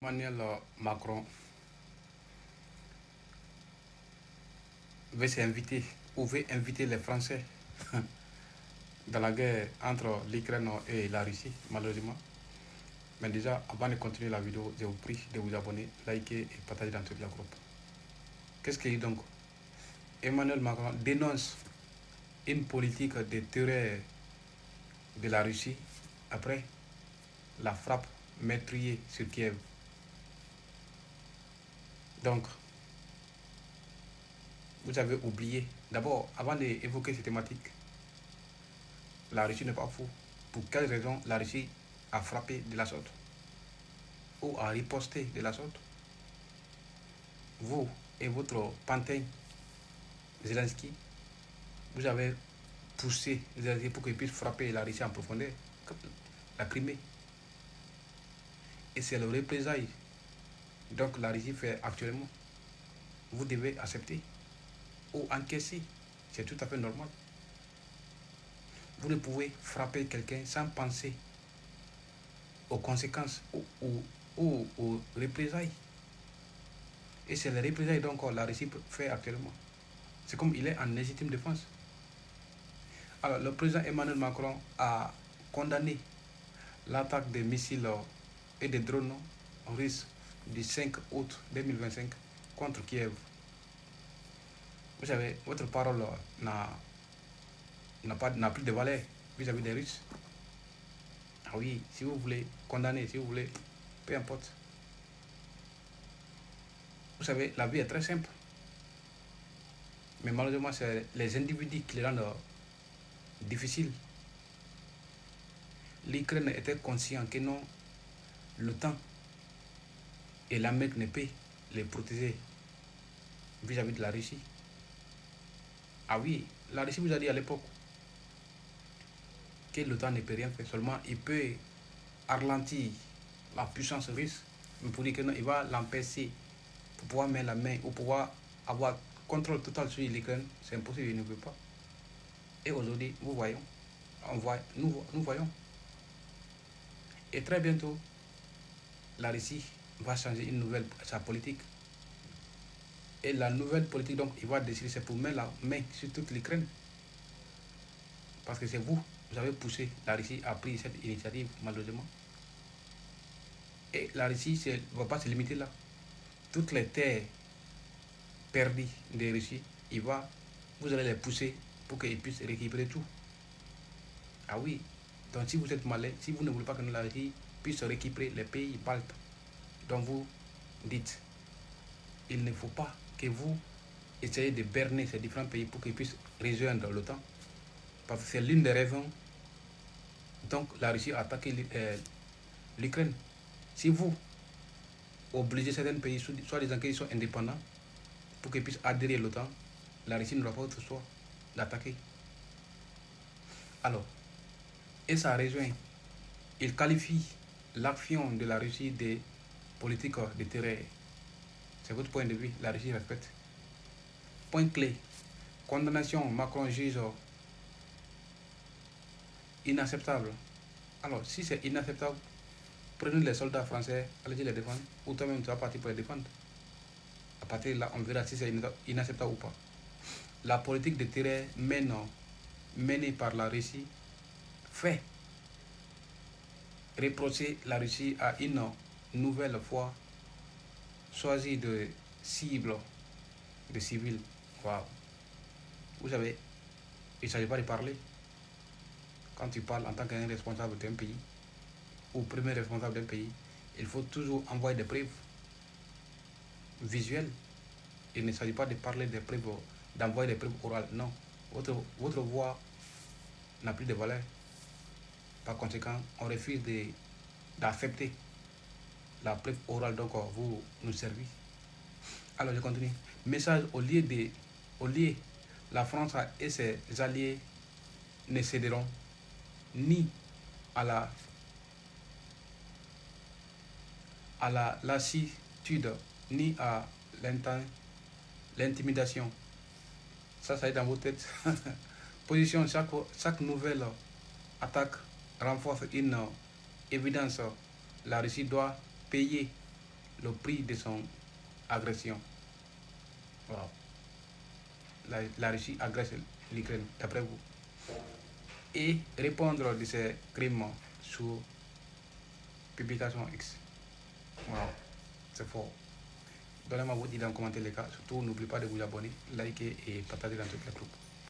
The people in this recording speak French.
Emmanuel Macron veut s'inviter ou veut inviter les Français dans la guerre entre l'Ukraine et la Russie, malheureusement. Mais déjà, avant de continuer la vidéo, je vous prie de vous abonner, liker et partager dans toute la groupe. Qu'est-ce qu'il dit donc? Emmanuel Macron dénonce une politique de terreur de la Russie après la frappe meurtrière sur Kiev. Donc, vous avez oublié, d'abord, avant d'évoquer ces thématiques, la Russie n'est pas fou. Pour quelle raison la Russie a frappé de la sorte ou a riposté de la sorte? Vous et votre pantin Zelensky, vous avez poussé Zelensky pour qu'il puisse frapper la Russie en profondeur, la Crimée. Et c'est le représailles. Donc la Russie fait actuellement. Vous devez accepter ou encaisser. C'est tout à fait normal. Vous ne pouvez frapper quelqu'un sans penser aux conséquences ou aux représailles. Et c'est les représailles donc la Russie fait actuellement. C'est comme il est en légitime défense. Alors le président Emmanuel Macron a condamné l'attaque des missiles et des drones russes du 5 août 2025 contre Kiev. Vous savez, votre parole n'a plus de valeur vis-à-vis des Russes. Ah oui, si vous voulez condamner, si vous voulez, peu importe. Vous savez, la vie est très simple. Mais malheureusement, c'est les individus qui les rendent difficiles. L'Ukraine était conscient que non, l'OTAN et l'Amérique ne peuvent les protéger vis-à-vis de la Russie. Ah oui, la Russie vous a dit à l'époque que l'OTAN ne peut rien faire, seulement il peut ralentir la puissance russe, mais pour dire que non, il va l'empêcher pour pouvoir mettre la main ou pouvoir avoir contrôle total sur l'Ukraine, c'est impossible, il ne veut pas. Et aujourd'hui, nous voyons, nous voyons. Et très bientôt, la Russie va changer une nouvelle sa politique. Et la nouvelle politique, donc, il va décider, c'est pour mettre la main sur toute l'Ukraine. Parce que c'est vous avez poussé, la Russie a pris cette initiative, malheureusement. Et la Russie ne va pas se limiter là. Toutes les terres perdues de Russie, vous allez les pousser pour qu'ils puissent récupérer tout. Ah oui, donc si vous êtes malin, si vous ne voulez pas que la Russie puisse récupérer les pays baltes, donc vous dites, il ne faut pas que vous essayez de berner ces différents pays pour qu'ils puissent rejoindre l'OTAN. Parce que c'est l'une des raisons, donc la Russie a attaqué l'Ukraine. Si vous obligez certains pays, soit disant qu'ils sont indépendants, pour qu'ils puissent adhérer à l'OTAN, la Russie n'aura pas autre choix d'attaquer. Alors, et ça rejoint, il qualifie l'action de la Russie de politique de terreur. C'est votre point de vue, la Russie respecte. Point clé, condamnation, Macron juge inacceptable. Alors, si c'est inacceptable, prenez les soldats français, allez les défendre, ou toi-même tu vas partir pour les défendre. À partir de là, on verra si c'est inacceptable ou pas. La politique de terreur menée par la Russie fait reprocher la Russie à une nouvelle fois choisir de cible de civils. Wow. Vous savez, il ne s'agit pas de parler. Quand tu parles en tant qu'un responsable d'un pays, ou premier responsable d'un pays, il faut toujours envoyer des preuves visuelles. Il ne s'agit pas de parler des preuves, d'envoyer des preuves orales. Non. Votre voix n'a plus de valeur. Par conséquent, on refuse d'accepter la preuve orale, donc vous nous servez. Alors je continue. Message au lieu, la France et ses alliés ne céderont ni à la lassitude, ni à l'intimidation. Ça est dans vos têtes. Position, chaque nouvelle attaque renforce une évidence. La Russie doit payer le prix de son agression. Wow. La Russie agresse l'Ukraine, d'après vous. Et répondre de ces crimes sur publication X. Wow, c'est fort. Donnez-moi votre idée en commentaire les cas. Surtout, n'oubliez pas de vous abonner, liker et partager dans tous les groupes.